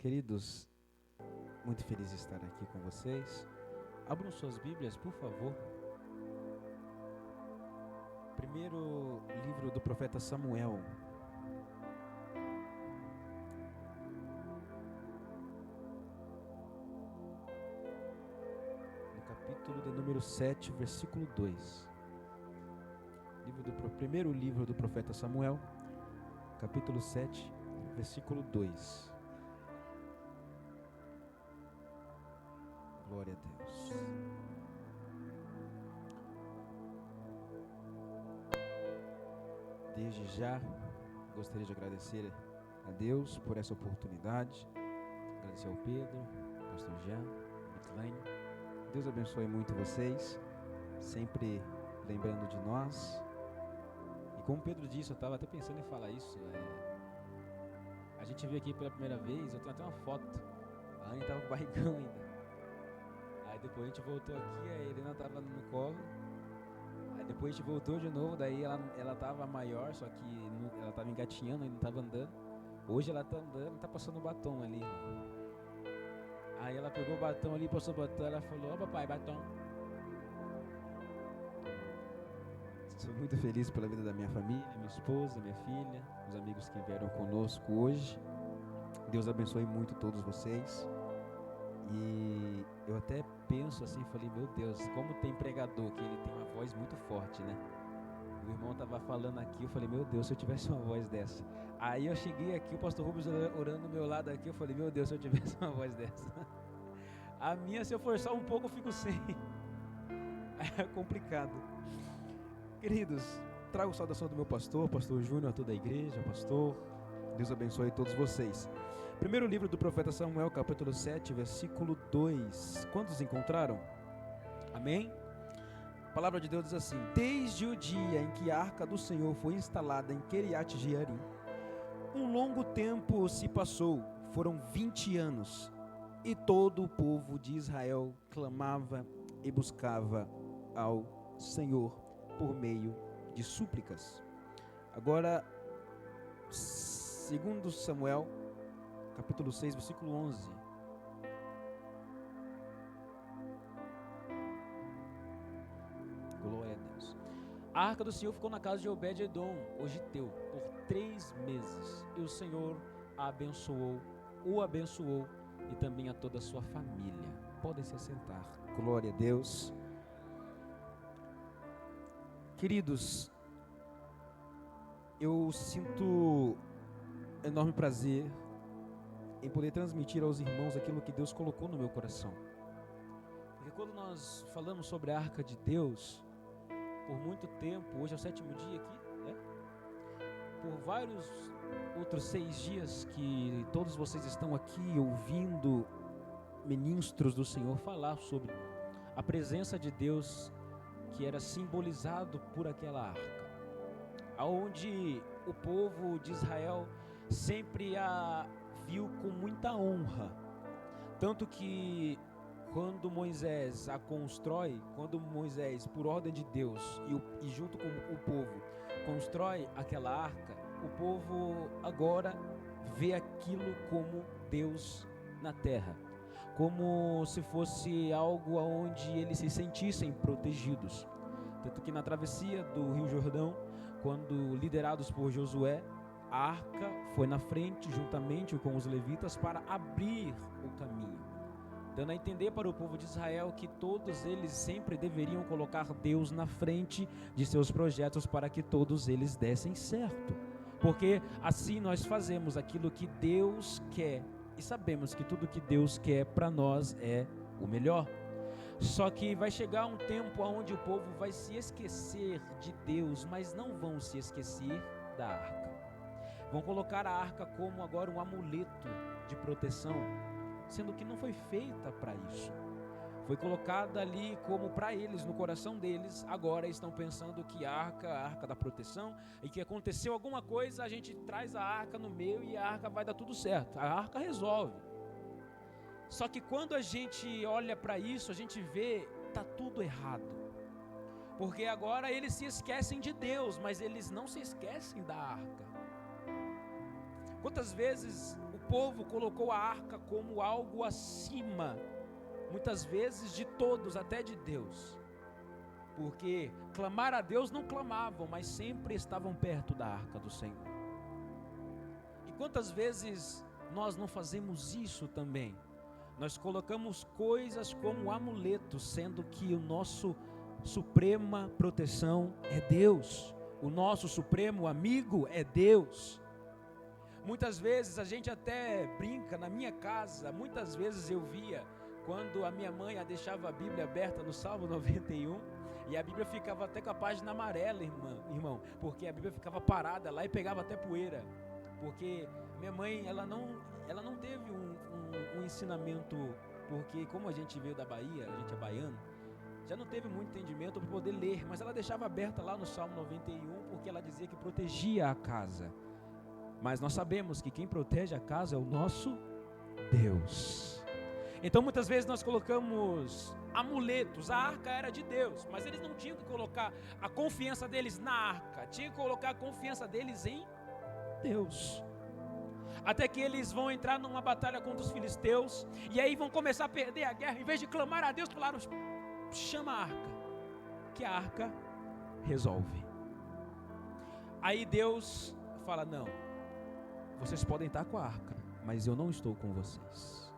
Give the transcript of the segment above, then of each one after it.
Queridos, muito feliz de estar aqui com vocês. Abram suas Bíblias, por favor. Primeiro livro do profeta Samuel. No capítulo de número 7, versículo 2. Primeiro livro do profeta Samuel, capítulo 7, versículo 2. Glória a Deus. Desde já, gostaria de agradecer a Deus por essa oportunidade. Agradecer ao Pedro, pastor Jean, Mitlane. Deus abençoe muito vocês, sempre lembrando de nós. E como o Pedro disse, eu estava até pensando em falar isso. A gente veio aqui pela primeira vez, eu tenho até uma foto. A Anne estava com barrigão ainda. Aí depois a gente voltou aqui, a Helena estava no colo. Aí depois a gente voltou de novo, daí ela estava maior, só que ela estava engatinhando, ainda não estava andando. Hoje ela está andando, está passando o batom ali. Aí ela pegou o batom ali, passou o batom, ela falou: "Ó papai, batom." Sou muito feliz pela vida da minha família, minha esposa, minha filha, os amigos que vieram conosco hoje. Deus abençoe muito todos vocês. E eu até penso assim, falei: meu Deus, como tem pregador que ele tem uma voz muito forte, né? O irmão estava falando aqui, eu falei: meu Deus, se eu tivesse uma voz dessa. Aí eu cheguei aqui, o pastor Rubens orando do meu lado aqui, eu falei: meu Deus, se eu tivesse uma voz dessa. A minha, se eu forçar um pouco, eu fico sem. É complicado. Queridos, trago saudação do meu pastor Júnior, a toda a igreja, pastor. Deus abençoe todos vocês. Primeiro livro do profeta Samuel, capítulo 7, versículo 2. Quantos encontraram? Amém? A palavra de Deus diz assim: desde o dia em que a arca do Senhor foi instalada em Kiriat Jearim, um longo tempo se passou, foram 20 anos, e todo o povo de Israel clamava e buscava ao Senhor por meio de súplicas. Agora, segundo Samuel, capítulo 6, versículo 11. Glória a Deus. A arca do Senhor ficou na casa de Obed-edom, o giteu, por 3 meses. E o Senhor o abençoou e também a toda a sua família. Podem se assentar. Glória a Deus. Queridos, eu sinto enorme prazer em poder transmitir aos irmãos aquilo que Deus colocou no meu coração. Porque quando nós falamos sobre a arca de Deus, por muito tempo, hoje é o 7º dia aqui, né? Por vários outros 6 dias que todos vocês estão aqui ouvindo ministros do Senhor falar sobre a presença de Deus que era simbolizado por aquela arca, aonde o povo de Israel sempre a viu com muita honra, tanto que quando Moisés a constrói, quando Moisés, por ordem de Deus e junto com o povo, constrói aquela arca, o povo agora vê aquilo como Deus na terra, como se fosse algo onde eles se sentissem protegidos. Tanto que na travessia do Rio Jordão, quando liderados por Josué, a arca foi na frente juntamente com os levitas para abrir o caminho, dando a entender para o povo de Israel que todos eles sempre deveriam colocar Deus na frente de seus projetos para que todos eles dessem certo, porque assim nós fazemos aquilo que Deus quer e sabemos que tudo que Deus quer para nós é o melhor. Só que vai chegar um tempo onde o povo vai se esquecer de Deus, mas não vão se esquecer da arca. Vão colocar a arca como agora um amuleto de proteção, sendo que não foi feita para isso. Foi colocada ali como para eles, no coração deles, agora estão pensando que a arca da proteção, e que aconteceu alguma coisa, a gente traz a arca no meio e a arca vai dar tudo certo. A arca resolve. Só que quando a gente olha para isso, a gente vê, tá tudo errado. Porque agora eles se esquecem de Deus, mas eles não se esquecem da arca. Quantas vezes o povo colocou a arca como algo acima, muitas vezes de todos, até de Deus. Porque clamar a Deus não clamavam, mas sempre estavam perto da arca do Senhor. E quantas vezes nós não fazemos isso também? Nós colocamos coisas como amuletos, sendo que o nosso suprema proteção é Deus. O nosso supremo amigo é Deus. Muitas vezes a gente até brinca, na minha casa, muitas vezes eu via, quando a minha mãe deixava a Bíblia aberta no Salmo 91, e a Bíblia ficava até com a página amarela, irmão, porque a Bíblia ficava parada lá e pegava até poeira, porque minha mãe, ela não teve um ensinamento, porque como a gente veio da Bahia, a gente é baiano, já não teve muito entendimento para poder ler, mas ela deixava aberta lá no Salmo 91, porque ela dizia que protegia a casa. Mas nós sabemos que quem protege a casa é o nosso Deus. Então muitas vezes nós colocamos amuletos. A arca era de Deus, mas eles não tinham que colocar a confiança deles na arca, tinham que colocar a confiança deles em Deus. Até que eles vão entrar numa batalha contra os filisteus, e aí vão começar a perder a guerra. Em vez de clamar a Deus, falaram: chama a arca, que a arca resolve. Aí Deus fala: não, vocês podem estar com a arca, mas eu não estou com vocês.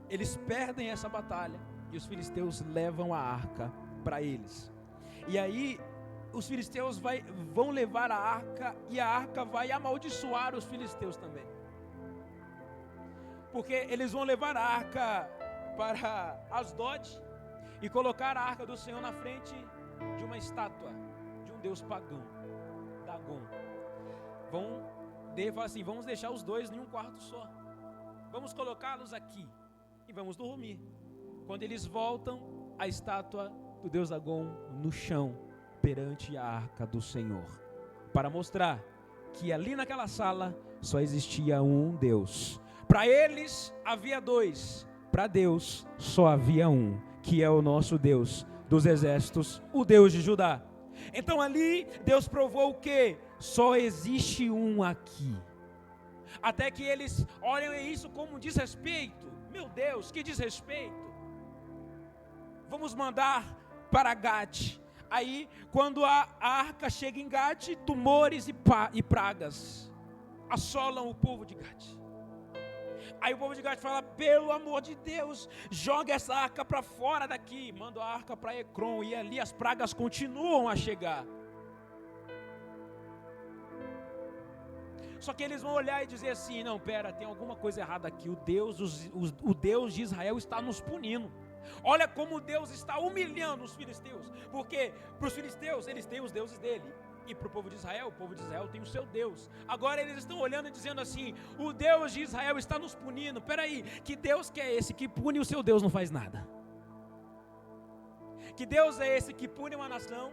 Eles perdem essa batalha e os filisteus levam a arca para eles. E aí os filisteus vão levar a arca, e a arca vai amaldiçoar os filisteus também. Porque eles vão levar a arca para Asdod e colocar a arca do Senhor na frente de uma estátua de um deus pagão, Dagon. Falar assim: vamos deixar os dois em um quarto só, vamos colocá-los aqui e vamos dormir. Quando eles voltam, a estátua do deus Dagon no chão, perante a arca do Senhor, para mostrar que ali naquela sala só existia um Deus. Para eles havia dois, para Deus só havia um, que é o nosso Deus dos exércitos, o Deus de Judá. Então ali Deus provou o que? Só existe um aqui. Até que eles olham isso como desrespeito. Meu Deus, que desrespeito! Vamos mandar para Gate. Aí, quando a arca chega em Gate, tumores e pragas assolam o povo de Gate. Aí o povo de Gate fala: pelo amor de Deus, joga essa arca para fora daqui. Manda a arca para Ecrom, e ali as pragas continuam a chegar. Só que eles vão olhar e dizer assim: não, pera, tem alguma coisa errada aqui. O Deus de Israel está nos punindo. Olha como Deus está humilhando os filisteus. Porque para os filisteus, eles têm os deuses dele, e para o povo de Israel tem o seu Deus. Agora eles estão olhando e dizendo assim: o Deus de Israel está nos punindo. Peraí, que Deus que é esse que pune e o seu Deus não faz nada? Que Deus é esse que pune uma nação,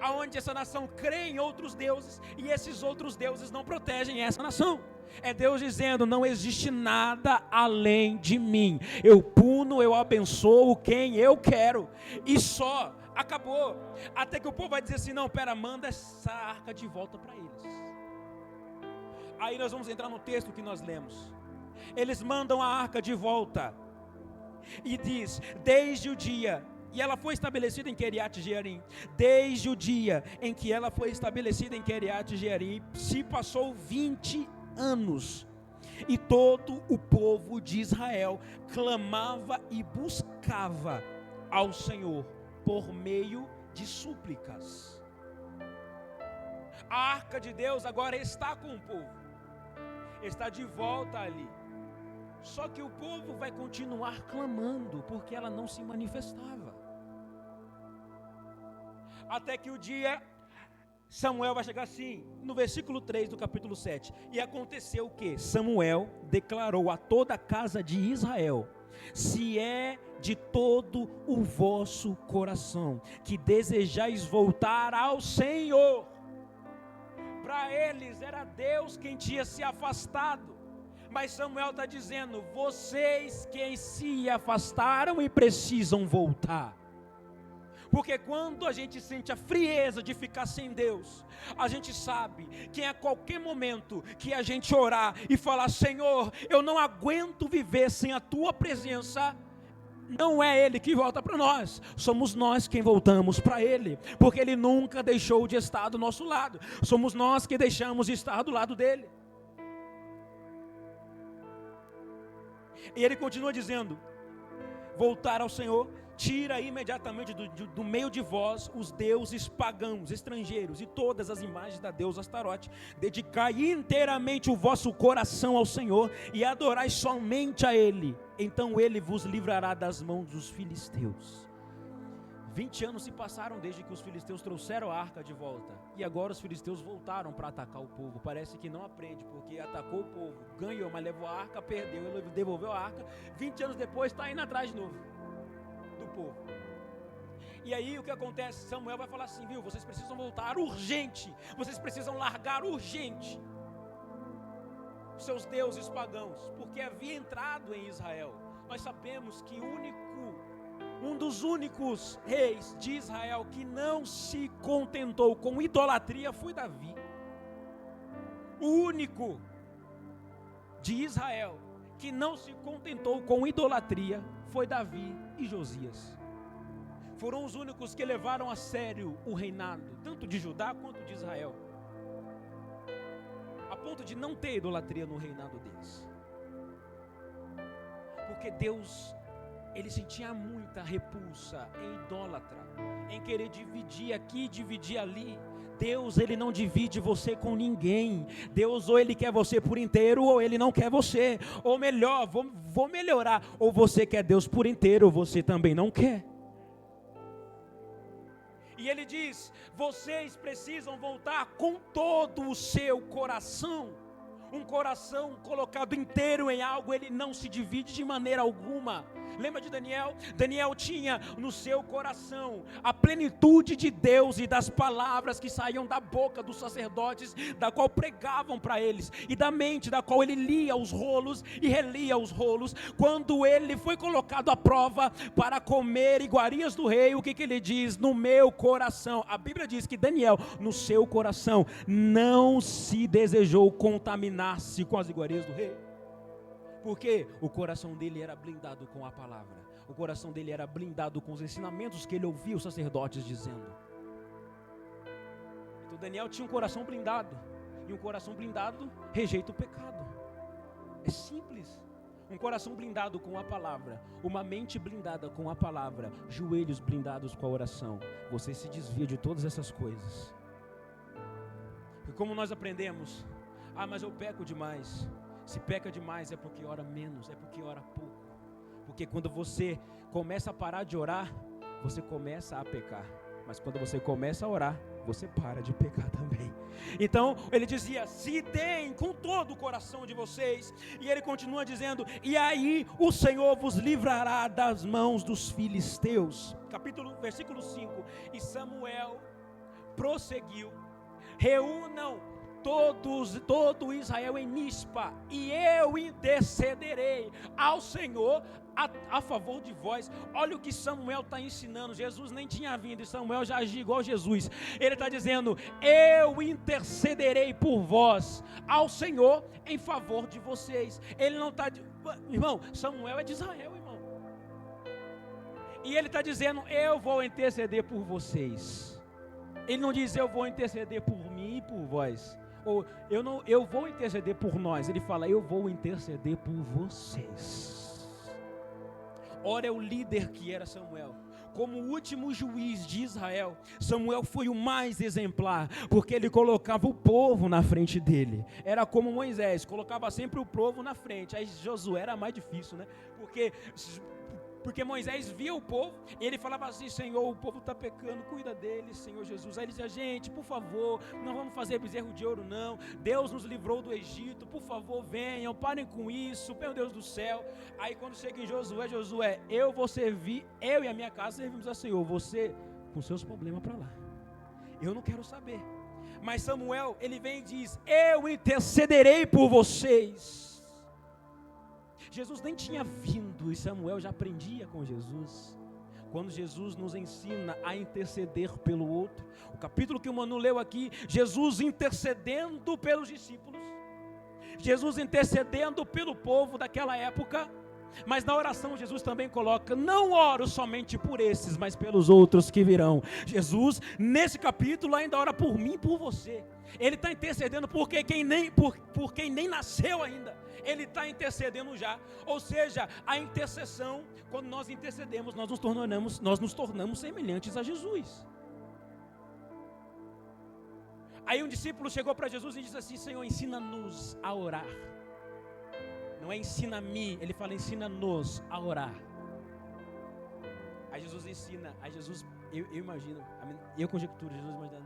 aonde essa nação crê em outros deuses, e esses outros deuses não protegem essa nação? É Deus dizendo: não existe nada além de mim. Eu puno, eu abençoo quem eu quero, e só. Acabou. Até que o povo vai dizer assim: não, pera, manda essa arca de volta para eles. Aí nós vamos entrar no texto que nós lemos. Eles mandam a arca de volta, e diz: desde o dia, e ela foi estabelecida em Queriate Jearim, desde o dia em que ela foi estabelecida em Queriate Jearim, se passou 20 anos, e todo o povo de Israel clamava e buscava ao Senhor por meio de súplicas. A arca de Deus agora está com o povo, está de volta ali. Só que o povo vai continuar clamando, porque ela não se manifestava. Até que o dia, Samuel vai chegar assim, no versículo 3 do capítulo 7. E aconteceu o que? Samuel declarou a toda a casa de Israel: se é de todo o vosso coração que desejais voltar ao Senhor. Para eles era Deus quem tinha se afastado, mas Samuel está dizendo: vocês quem se afastaram e precisam voltar. Porque quando a gente sente a frieza de ficar sem Deus, a gente sabe que a qualquer momento que a gente orar e falar: Senhor, eu não aguento viver sem a tua presença, não é Ele que volta para nós, somos nós quem voltamos para Ele, porque Ele nunca deixou de estar do nosso lado, somos nós que deixamos de estar do lado dEle. E Ele continua dizendo: voltar ao Senhor, tira imediatamente do meio de vós os deuses pagãos, estrangeiros e todas as imagens da deusa Astarote. Dedicai inteiramente o vosso coração ao Senhor e adorai somente a Ele. Então Ele vos livrará das mãos dos filisteus. 20 anos se passaram desde que os filisteus trouxeram a arca de volta. E agora os filisteus voltaram para atacar o povo. Parece que não aprende, porque atacou o povo, ganhou, mas levou a arca, perdeu, ele devolveu a arca. 20 anos depois está indo atrás de novo do povo. E aí o que acontece? Samuel vai falar assim: viu, vocês precisam voltar urgente, vocês precisam largar urgente seus deuses pagãos, porque havia entrado em Israel. Nós sabemos que um dos únicos reis de Israel que não se contentou com idolatria foi Davi. O único de Israel que não se contentou com idolatria foi Davi e Josias. Foram os únicos que levaram a sério o reinado, tanto de Judá quanto de Israel, a ponto de não ter idolatria no reinado deles. Porque Deus, Ele sentia muita repulsa em idólatra, em querer dividir aqui, dividir ali. Deus, Ele não divide você com ninguém. Deus, ou Ele quer você por inteiro, ou Ele não quer você. Ou melhor, vou melhorar, ou você quer Deus por inteiro, ou você também não quer. E Ele diz: vocês precisam voltar com todo o seu coração. Um coração colocado inteiro em algo, ele não se divide de maneira alguma. Lembra de Daniel? Daniel tinha no seu coração a plenitude de Deus e das palavras que saíam da boca dos sacerdotes, da qual pregavam para eles, e da mente da qual ele lia os rolos e relia os rolos. Quando ele foi colocado à prova para comer iguarias do rei, o que ele diz? No meu coração. A Bíblia diz que Daniel, no seu coração, não se desejou contaminar-se com as iguarias do rei. Porque o coração dele era blindado com a palavra. O coração dele era blindado com os ensinamentos que ele ouvia os sacerdotes dizendo. Então Daniel tinha um coração blindado. E um coração blindado rejeita o pecado. É simples. Um coração blindado com a palavra, uma mente blindada com a palavra, joelhos blindados com a oração. Você se desvia de todas essas coisas. E como nós aprendemos? Mas eu peco demais. Se peca demais é porque ora menos, é porque ora pouco. Porque quando você começa a parar de orar, você começa a pecar. Mas quando você começa a orar, você para de pecar também. Então ele dizia: se deem com todo o coração de vocês. E ele continua dizendo: e aí o Senhor vos livrará das mãos dos filisteus. Versículo 5. E Samuel prosseguiu: reúnam todo Israel em Mispa, e eu intercederei ao Senhor a favor de vós. Olha o que Samuel está ensinando. Jesus nem tinha vindo e Samuel já agia igual Jesus. Ele está dizendo: eu intercederei por vós ao Senhor em favor de vocês. Ele não está, irmão, Samuel é de Israel, irmão. E ele está dizendo: eu vou interceder por vocês. Ele não diz: eu vou interceder por mim e por vós. Ou eu vou interceder por nós. Ele fala: eu vou interceder por vocês. Ora, é o líder que era Samuel. Como o último juiz de Israel, Samuel foi o mais exemplar, porque ele colocava o povo na frente dele. Era como Moisés, colocava sempre o povo na frente. Aí Josué era mais difícil, né? Porque Moisés via o povo, e ele falava assim: Senhor, o povo está pecando, cuida deles, Senhor Jesus. Aí ele dizia: gente, por favor, não vamos fazer bezerro de ouro não, Deus nos livrou do Egito, por favor venham, parem com isso, meu Deus do céu. Aí quando chega em Josué, eu vou servir, eu e a minha casa servimos ao Senhor, você com seus problemas para lá, eu não quero saber. Mas Samuel, ele vem e diz: eu intercederei por vocês. Jesus nem tinha vindo e Samuel já aprendia com Jesus. quando Jesus nos ensina a interceder pelo outro. O capítulo que o Manu leu aqui, Jesus intercedendo pelos discípulos, Jesus intercedendo pelo povo daquela época. Mas na oração Jesus também coloca: não oro somente por esses, mas pelos outros que virão. Jesus, nesse capítulo, ainda ora por mim e por você. Ele está intercedendo por quem nem nasceu ainda. Ele está intercedendo já. Ou seja, a intercessão, quando nós intercedemos, nós nos tornamos semelhantes a Jesus. Aí um discípulo chegou para Jesus e disse assim: Senhor, ensina-nos a orar. Não é ensina-me, ele fala ensina-nos a orar. Aí Jesus ensina, aí Jesus, eu imagino, eu conjecturo, Jesus imagina,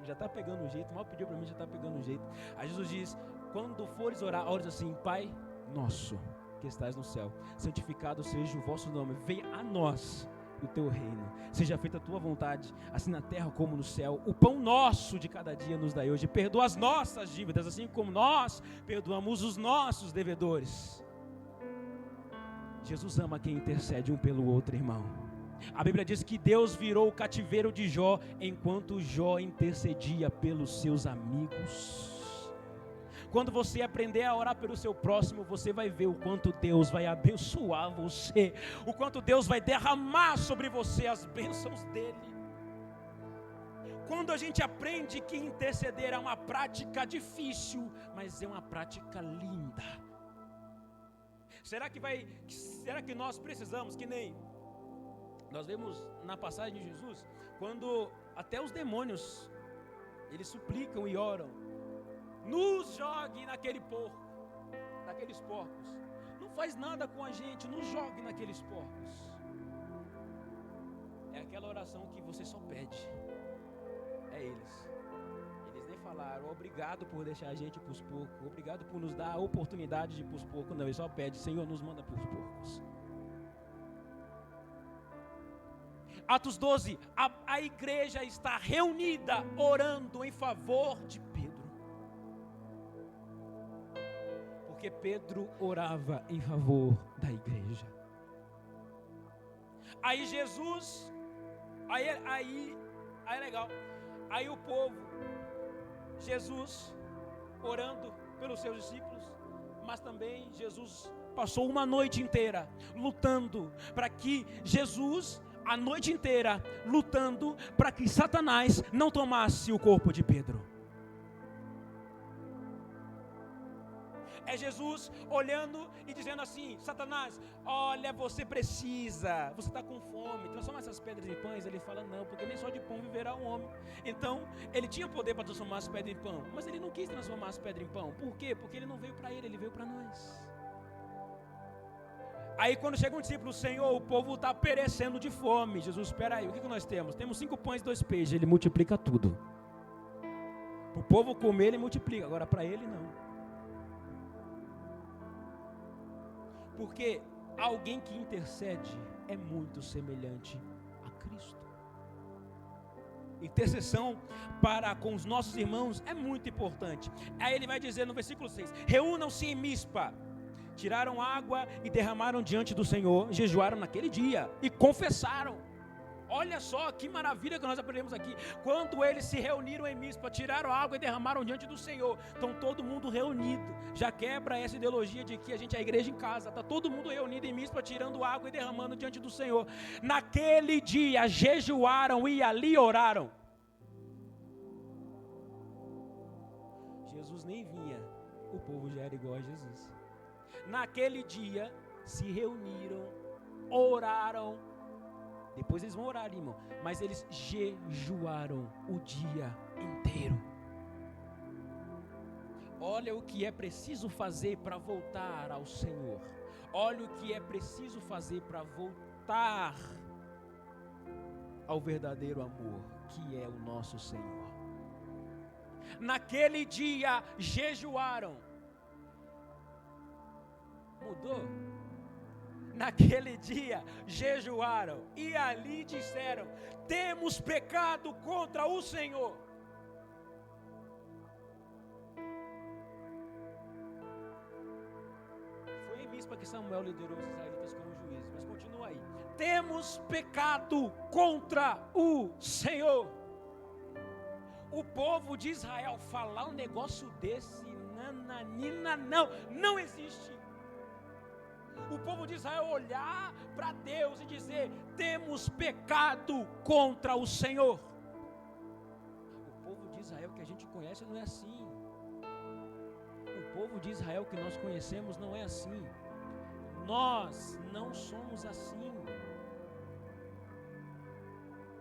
já está pegando o jeito, mal pediu para mim, já está pegando o jeito. Aí Jesus diz: quando fores orar, ores assim: Pai nosso que estás no céu, santificado seja o vosso nome, venha a nós o teu reino, seja feita a tua vontade, assim na terra como no céu. O pão nosso de cada dia nos dai hoje, perdoa as nossas dívidas, assim como nós perdoamos os nossos devedores. Jesus ama quem intercede um pelo outro, irmão. A Bíblia diz que Deus virou o cativeiro de Jó, enquanto Jó intercedia pelos seus amigos. Quando você aprender a orar pelo seu próximo, você vai ver o quanto Deus vai abençoar você, o quanto Deus vai derramar sobre você as bênçãos dele. Quando a gente aprende que interceder é uma prática difícil, mas é uma prática linda. Será que nós precisamos, que nem nós vemos na passagem de Jesus, quando até os demônios, eles suplicam e oram: nos jogue naqueles porcos. Não faz nada com a gente, nos jogue naqueles porcos. É aquela oração que você só pede. É eles nem falaram: obrigado por deixar a gente para os porcos, obrigado por nos dar a oportunidade de ir para os porcos. Não, eles só pedem: Senhor, nos manda para os porcos. Atos 12, a igreja está reunida orando em favor de Pedro. Porque Pedro orava em favor da igreja. Aí Jesus, aí é legal. Aí o povo, Jesus orando pelos seus discípulos, mas também Jesus passou uma noite inteira lutando para que Jesus, a noite inteira lutando para que Satanás não tomasse o corpo de Pedro. É Jesus olhando e dizendo assim: Satanás, olha, você está com fome, transforma essas pedras em pães. Ele fala: não, porque nem só de pão viverá um homem. Então, ele tinha poder para transformar as pedras em pão, mas ele não quis transformar as pedras em pão. Por quê? Porque ele não veio para ele veio para nós. Aí quando chega um discípulo: Senhor, o povo está perecendo de fome. Jesus: espera aí, o que nós temos? Temos 5 pães e 2 peixes. Ele multiplica tudo. Para o povo comer, ele multiplica, agora para ele não. Porque alguém que intercede é muito semelhante a Cristo. Intercessão para com os nossos irmãos é muito importante. Aí ele vai dizer no versículo 6: reúnam-se em Mispa, tiraram água e derramaram diante do Senhor, jejuaram naquele dia e confessaram. Olha só que maravilha que nós aprendemos aqui. Quando eles se reuniram em Mispa, tiraram água e derramaram diante do Senhor. Estão todo mundo reunido. Já quebra essa ideologia de que a gente é a igreja em casa. Está todo mundo reunido em Mispa, tirando água e derramando diante do Senhor. Naquele dia jejuaram e ali oraram. Jesus nem vinha, o povo já era igual a Jesus. Naquele dia se reuniram, oraram. Depois eles vão orar, irmão, mas eles jejuaram o dia inteiro. Olha o que é preciso fazer para voltar ao Senhor. Olha o que é preciso fazer para voltar ao verdadeiro amor, que é o nosso Senhor. Naquele dia jejuaram. Mudou? Naquele dia jejuaram e ali disseram: temos pecado contra o Senhor. Foi em Mispa Lembra que Samuel liderou os israelitas como juízes, mas continua aí. Temos pecado contra o Senhor. O povo de Israel falar um negócio desse, nananina, não existe. O povo de Israel olhar para Deus e dizer: temos pecado contra o Senhor. O povo de Israel que a gente conhece não é assim. O povo de Israel que nós conhecemos não é assim. Nós não somos assim.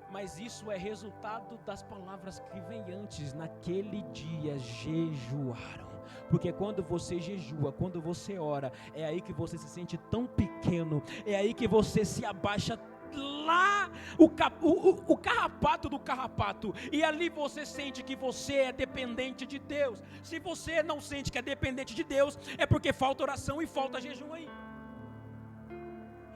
Mas isso é resultado das palavras que vêm antes. Naquele dia jejuaram. Porque quando você jejua, quando você ora, é aí que você se sente tão pequeno, é aí que você se abaixa lá, o carrapato do carrapato, e ali você sente que você é dependente de Deus. Se você não sente que é dependente de Deus, é porque falta oração e falta jejum aí.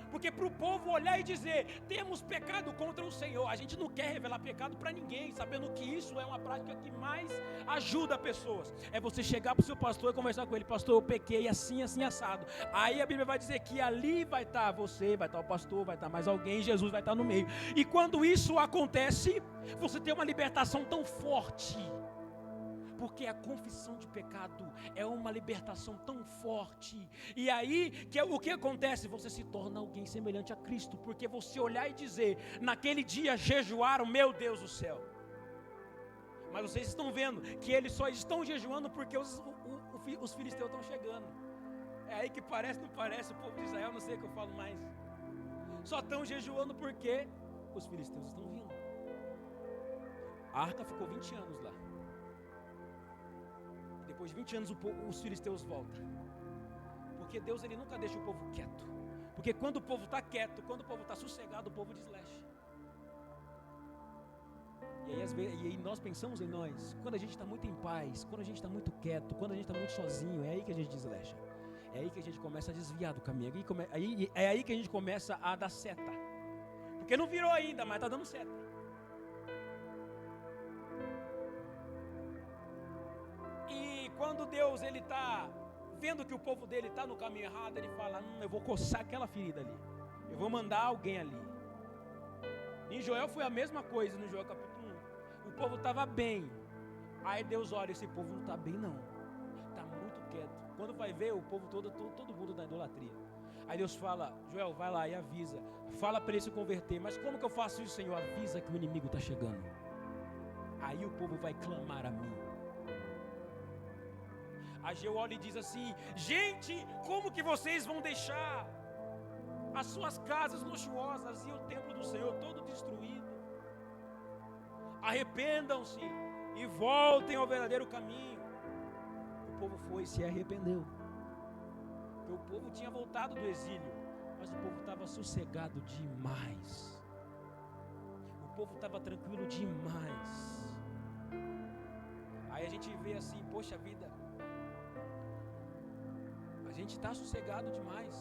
Porque para o povo olhar e dizer: temos pecado contra o Senhor, a gente não quer revelar pecado para ninguém, sabendo que isso é uma prática que mais ajuda pessoas. É você chegar para o seu pastor e conversar com ele: pastor, eu pequei assim, assim, assado. Aí a Bíblia vai dizer que ali vai estar você, vai estar o pastor, vai estar mais alguém, Jesus vai estar no meio. E quando isso acontece, você tem uma libertação tão forte. Porque a confissão de pecado é uma libertação tão forte. E aí, o que acontece? Você se torna alguém semelhante a Cristo. Porque você olhar e dizer: naquele dia jejuaram, meu Deus do céu. Mas vocês estão vendo que eles só estão jejuando porque os filisteus estão chegando. É aí que parece, não parece, o povo de Israel, não sei o que eu falo mais. Só estão jejuando porque os filisteus estão vindo. A arca ficou 20 anos lá. Depois de 20 anos os filisteus voltam. Porque Deus, ele nunca deixa o povo quieto. Porque quando o povo está quieto, quando o povo está sossegado, o povo deslecha. E aí nós pensamos em nós. Quando a gente está muito em paz, quando a gente está muito quieto, quando a gente está muito sozinho, é aí que a gente deslecha. É aí que a gente começa a desviar do caminho. É aí que a gente começa a dar seta. Porque não virou ainda, mas está dando seta. Quando Deus, ele está vendo que o povo dele está no caminho errado, ele fala: eu vou coçar aquela ferida ali, eu vou mandar alguém ali. Em Joel foi a mesma coisa. No Joel capítulo 1, o povo estava bem. Aí Deus olha: esse povo não está bem não, está muito quieto. Quando vai ver, o povo todo mundo da idolatria. Aí Deus fala: Joel, vai lá e avisa, fala para ele se converter. Mas como que eu faço isso, Senhor? Avisa que o inimigo está chegando. Aí o povo vai clamar a mim. Ageu olha e diz assim: gente, como que vocês vão deixar as suas casas luxuosas e o templo do Senhor todo destruído? Arrependam-se e voltem ao verdadeiro caminho. O povo foi e se arrependeu. Porque o povo tinha voltado do exílio, mas o povo estava sossegado demais. O povo estava tranquilo demais. Aí a gente vê assim: poxa vida, a gente está sossegado demais.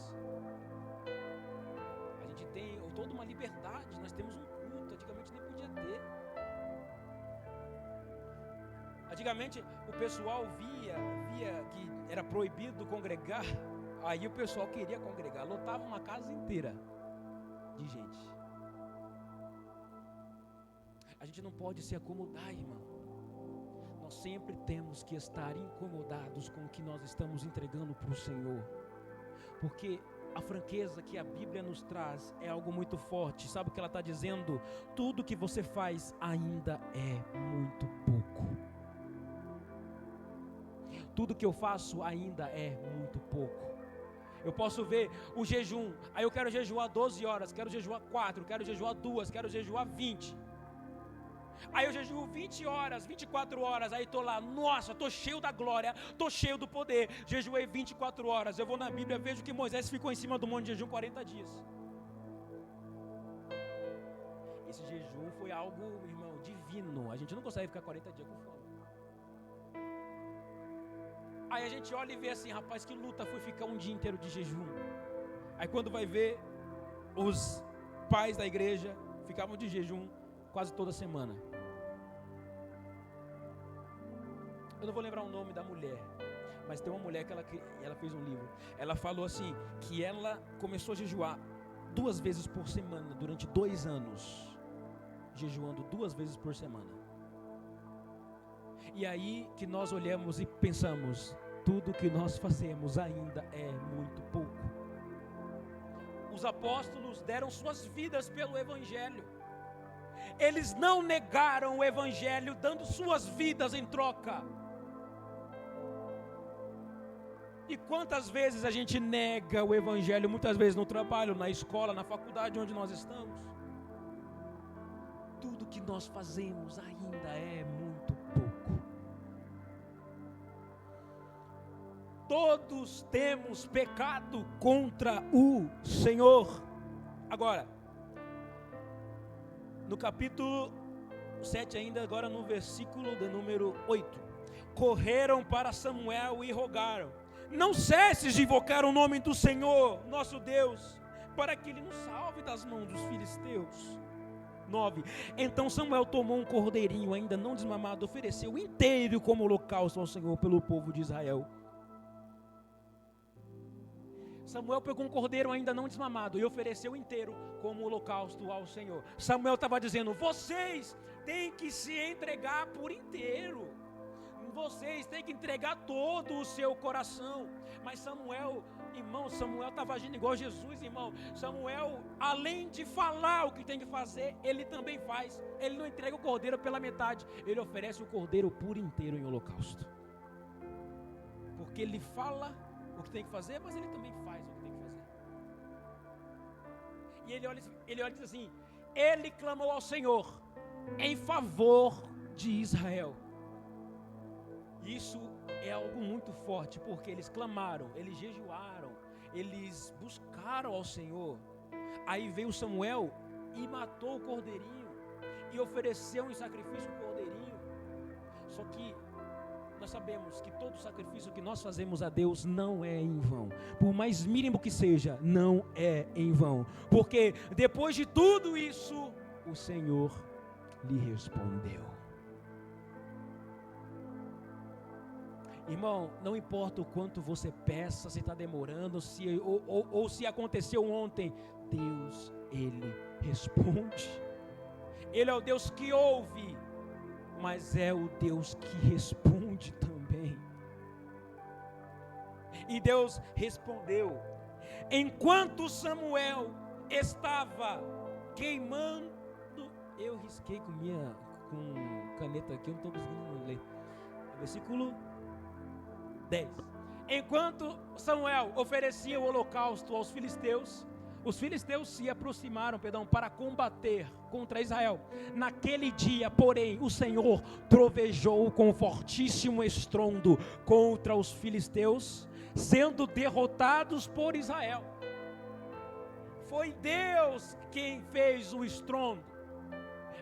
A gente tem toda uma liberdade. Nós temos um culto. Antigamente nem podia ter. Antigamente o pessoal via que era proibido congregar. Aí o pessoal queria congregar. Lotava uma casa inteira de gente. A gente não pode se acomodar, irmão. Nós sempre temos que estar incomodados com o que nós estamos entregando para o Senhor. Porque a franqueza que a Bíblia nos traz é algo muito forte. Sabe o que ela está dizendo? Tudo que você faz ainda é muito pouco. Tudo que eu faço ainda é muito pouco. Eu posso ver o jejum. Aí eu quero jejuar 12 horas, quero jejuar 4, quero jejuar 2, quero jejuar 20. Aí eu jejuo 20 horas, 24 horas, aí estou lá, nossa, estou cheio da glória, estou cheio do poder, jejuei 24 horas, eu vou na Bíblia, vejo que Moisés ficou em cima do monte de jejum 40 dias. Esse jejum foi algo, irmão, divino. A gente não consegue ficar 40 dias com fome. Aí a gente olha e vê assim: rapaz, que luta foi ficar um dia inteiro de jejum. Aí quando vai ver, os pais da igreja ficavam de jejum quase toda semana. Eu não vou lembrar o nome da mulher, Mas tem uma mulher que ela fez um livro. Ela falou assim, que ela começou a jejuar 2 vezes por semana, durante 2 anos. Jejuando 2 vezes por semana. E aí que nós olhamos e pensamos, tudo que nós fazemos ainda é muito pouco. Os apóstolos deram suas vidas pelo Evangelho. Eles não negaram o Evangelho, dando suas vidas em troca. E quantas vezes a gente nega o Evangelho, muitas vezes no trabalho, na escola, na faculdade onde nós estamos. Tudo que nós fazemos ainda é muito pouco. Todos temos pecado contra o Senhor. Agora, no capítulo 7 ainda, agora no versículo de número 8. Correram para Samuel e rogaram: não cesses de invocar o nome do Senhor, nosso Deus, para que Ele nos salve das mãos dos filisteus. 9. Então Samuel tomou um cordeirinho ainda não desmamado, ofereceu inteiro como holocausto ao Senhor pelo povo de Israel. Samuel pegou um cordeiro ainda não desmamado e ofereceu inteiro como holocausto ao Senhor. Samuel estava dizendo: vocês têm que se entregar por inteiro. Vocês têm que entregar todo o seu coração. Mas Samuel, irmão, Samuel estava agindo igual Jesus, irmão. Samuel, além de falar o que tem que fazer, ele também faz. Ele não entrega o cordeiro pela metade, ele oferece o cordeiro por inteiro em holocausto. Porque ele fala o que tem que fazer, mas ele também faz o que tem que fazer. E ele olha e diz assim: ele clamou ao Senhor em favor de Israel. Isso é algo muito forte, porque eles clamaram, eles jejuaram, eles buscaram ao Senhor. Aí veio Samuel e matou o cordeirinho e ofereceu em sacrifício o cordeirinho. Só que nós sabemos que todo sacrifício que nós fazemos a Deus não é em vão. Por mais mínimo que seja, não é em vão. Porque depois de tudo isso, o Senhor lhe respondeu. Irmão, não importa o quanto você peça, se está demorando, ou se aconteceu ontem, Deus, Ele responde. Ele é o Deus que ouve, mas é o Deus que responde também. E Deus respondeu. Enquanto Samuel estava queimando, eu risquei com caneta aqui, eu não estou conseguindo ler. Versículo 10. Enquanto Samuel oferecia o holocausto aos filisteus, os filisteus se aproximaram, para combater contra Israel. Naquele dia, porém, o Senhor trovejou com fortíssimo estrondo contra os filisteus, sendo derrotados por Israel. Foi Deus quem fez o estrondo,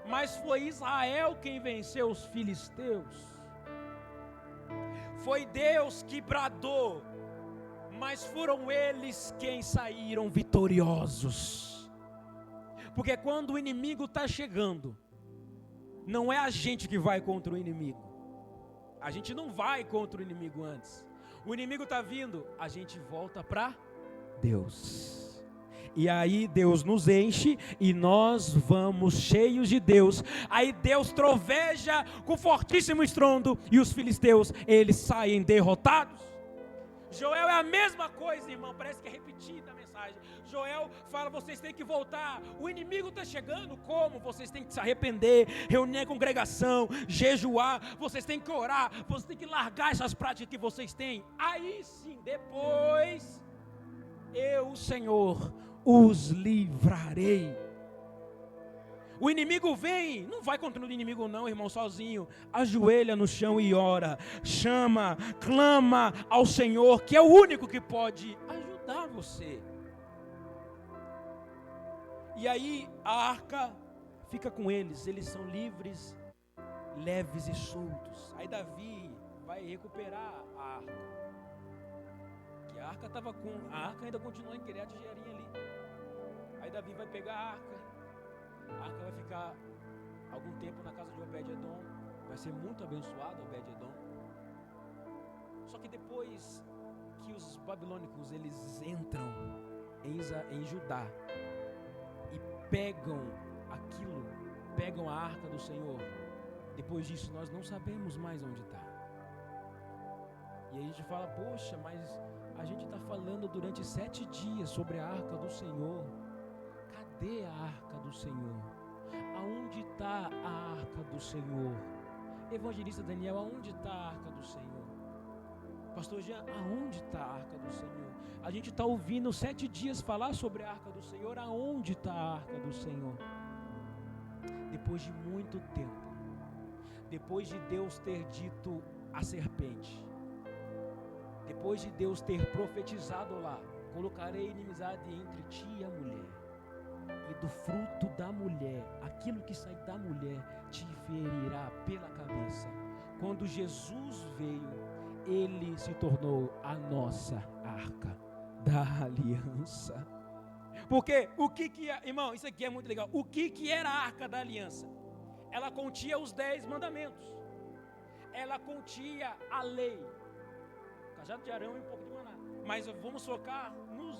mas foi Israel quem venceu os filisteus. Foi Deus que bradou, mas foram eles quem saíram vitoriosos. Porque quando o inimigo está chegando, não é a gente que vai contra o inimigo. A gente não vai contra o inimigo antes. O inimigo está vindo, a gente volta para Deus. E aí Deus nos enche e nós vamos cheios de Deus. Aí Deus troveja com fortíssimo estrondo e os filisteus, eles saem derrotados. Joel é a mesma coisa, irmão, parece que é repetida a mensagem. Joel fala: vocês têm que voltar, o inimigo está chegando. Como? Vocês têm que se arrepender, reunir a congregação, jejuar, vocês têm que orar, vocês têm que largar essas práticas que vocês têm. Aí sim, depois, eu, o Senhor, os livrarei. O inimigo vem, não vai contra o inimigo não, irmão, sozinho. Ajoelha no chão e ora, chama, clama ao Senhor, que é o único que pode ajudar você. E aí a arca fica com eles, eles são livres, leves e soltos. Aí Davi vai recuperar a arca. Que a arca ainda continua em Quiriat Jearim ali. Aí Davi vai pegar a arca vai ficar algum tempo na casa de Obed-Edom, vai ser muito abençoado Obed-Edom. Só que depois que os babilônicos eles entram em Judá e pegam a arca do Senhor, depois disso nós não sabemos mais onde está. E aí a gente fala, poxa, mas a gente está falando durante 7 dias sobre a arca do Senhor. Cadê a arca do Senhor? Aonde está a arca do Senhor? Evangelista Daniel, aonde está a arca do Senhor? Pastor Jean, aonde está a arca do Senhor? A gente está ouvindo 7 dias falar sobre a arca do Senhor. Aonde está a arca do Senhor? Depois de muito tempo, depois de Deus ter dito à serpente, depois de Deus ter profetizado lá, colocarei inimizade entre ti e a mulher, e do fruto da mulher, aquilo que sai da mulher te ferirá pela cabeça. Quando Jesus veio, ele se tornou a nossa arca da aliança. Porque o que é, irmão, isso aqui é muito legal. O que era a arca da aliança? Ela continha os 10 mandamentos. Ela continha a lei. Cajado de Arão e um pouco de maná. Mas vamos focar nos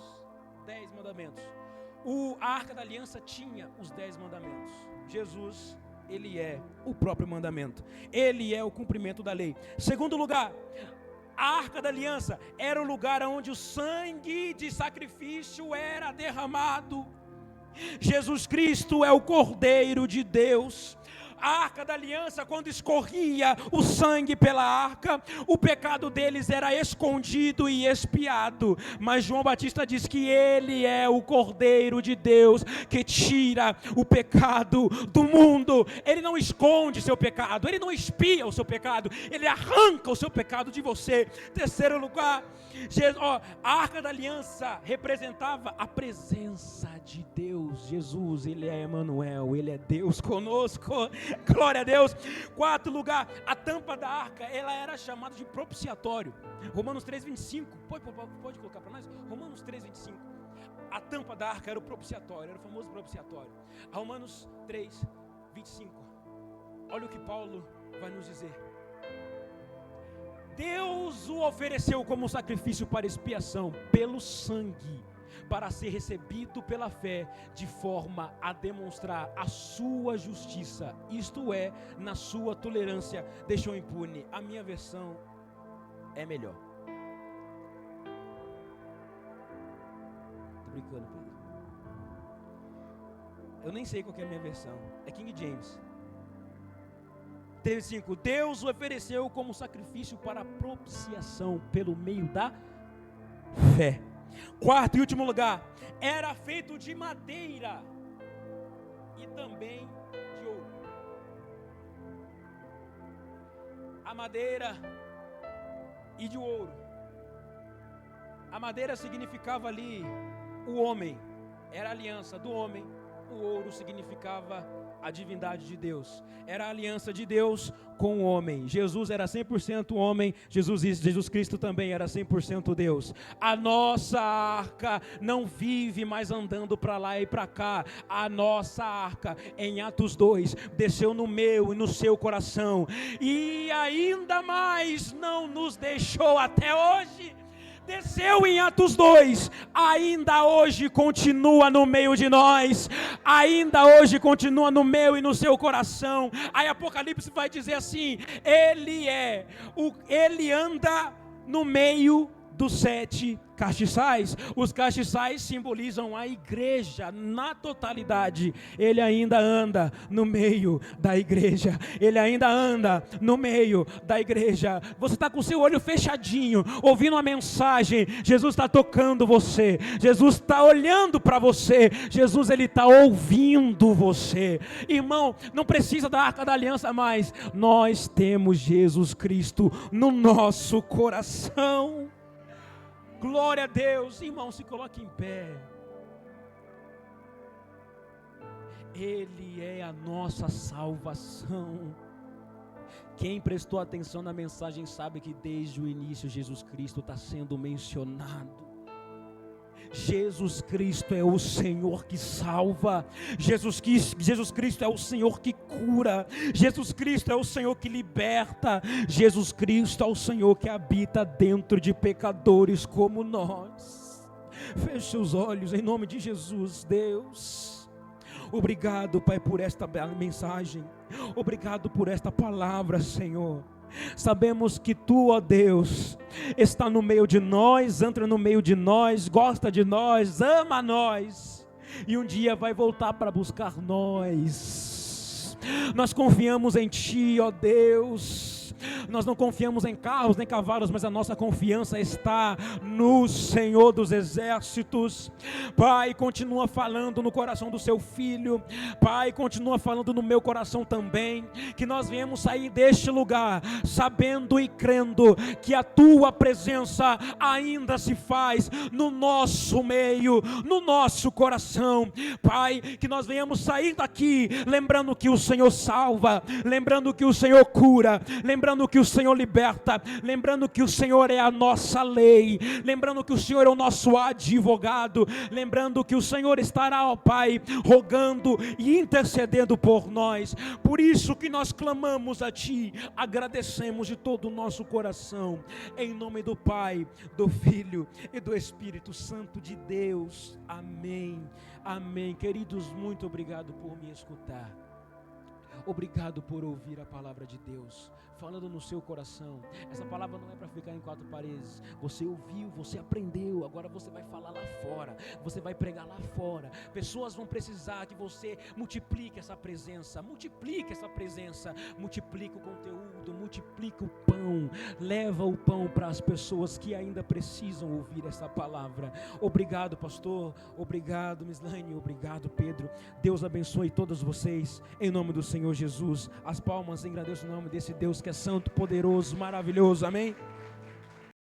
10 mandamentos. A arca da aliança tinha os 10 mandamentos. Jesus, ele é o próprio mandamento. Ele é o cumprimento da lei. Segundo lugar, a arca da aliança era o lugar onde o sangue de sacrifício era derramado. Jesus Cristo é o Cordeiro de Deus. A arca da aliança, quando escorria o sangue pela arca, o pecado deles era escondido e expiado. Mas João Batista diz que ele é o Cordeiro de Deus que tira o pecado do mundo. Ele não esconde seu pecado, ele não expia o seu pecado, ele arranca o seu pecado de você. Terceiro lugar, a arca da aliança representava a presença de Deus. Jesus, ele é Emanuel, ele é Deus conosco. Glória a Deus. Quarto lugar, a tampa da arca, ela era chamada de propiciatório. Romanos 3:25, pode colocar para nós? Romanos 3:25. A tampa da arca era o propiciatório, era o famoso propiciatório. Romanos 3:25. Olha o que Paulo vai nos dizer. Deus o ofereceu como sacrifício para expiação pelo sangue, para ser recebido pela fé, de forma a demonstrar a sua justiça, isto é, na sua tolerância, deixou impune. A minha versão é melhor. Tô brincando, Pedro. Eu nem sei qual que é a minha versão. É King James. 3:5. Deus o ofereceu como sacrifício para propiciação pelo meio da fé. Quarto e último lugar, era feito de madeira e também de ouro. A madeira e de ouro. A madeira significava ali o homem, era a aliança do homem. O ouro significava a divindade de Deus. Era a aliança de Deus com o homem. Jesus era 100% homem, Jesus Cristo também era 100% Deus. A nossa arca não vive mais andando para lá e para cá. A nossa arca, em Atos 2, desceu no meu e no seu coração, e ainda mais não nos deixou até hoje. Desceu em Atos 2, ainda hoje continua no meio de nós, ainda hoje continua no meu e no seu coração. Aí Apocalipse vai dizer assim: ele anda no meio dos 7 castiçais. Os castiçais simbolizam a igreja na totalidade. Ele ainda anda no meio da igreja. Ele ainda anda no meio da igreja. Você está com o seu olho fechadinho, ouvindo uma mensagem. Jesus está tocando você. Jesus está olhando para você. Jesus, ele está ouvindo você. Irmão, não precisa da arca da aliança mais. Nós temos Jesus Cristo no nosso coração. Glória a Deus. Irmão, se coloque em pé. Ele é a nossa salvação. Quem prestou atenção na mensagem sabe que desde o início Jesus Cristo está sendo mencionado. Jesus Cristo é o Senhor que salva, Jesus Cristo é o Senhor que cura, Jesus Cristo é o Senhor que liberta, Jesus Cristo é o Senhor que habita dentro de pecadores como nós. Feche seus olhos em nome de Jesus, Deus. Obrigado, Pai, por esta mensagem, obrigado por esta palavra, Senhor. Sabemos que Tu, ó Deus, está no meio de nós, entra no meio de nós, gosta de nós, ama nós, e um dia vai voltar para buscar nós. Nós confiamos em Ti, ó Deus. Nós não confiamos em carros nem cavalos, mas a nossa confiança está no Senhor dos Exércitos. Pai, continua falando no coração do seu filho. Pai, continua falando no meu coração também. Que nós venhamos sair deste lugar sabendo e crendo que a Tua presença ainda se faz no nosso meio, no nosso coração. Pai, que nós venhamos sair daqui lembrando que o Senhor salva, lembrando que o Senhor cura, lembrando que o Senhor liberta, lembrando que o Senhor é a nossa lei, lembrando que o Senhor é o nosso advogado, lembrando que o Senhor estará, ó Pai, rogando e intercedendo por nós. Por isso que nós clamamos a Ti, agradecemos de todo o nosso coração, em nome do Pai, do Filho e do Espírito Santo de Deus. Amém, amém. Queridos, muito obrigado por me escutar. Obrigado por ouvir a palavra de Deus falando no seu coração. Essa palavra não é para ficar em quatro paredes. Você ouviu, você aprendeu, agora você vai falar lá fora, você vai pregar lá fora. Pessoas vão precisar que você multiplique essa presença, multiplique o conteúdo, multiplique o pão, leva o pão para as pessoas que ainda precisam ouvir essa palavra. Obrigado, pastor, obrigado, Mislaine, obrigado, Pedro. Deus abençoe todos vocês, em nome do Senhor Jesus. As palmas, agradeço o nome desse Deus que é santo, poderoso, maravilhoso, amém?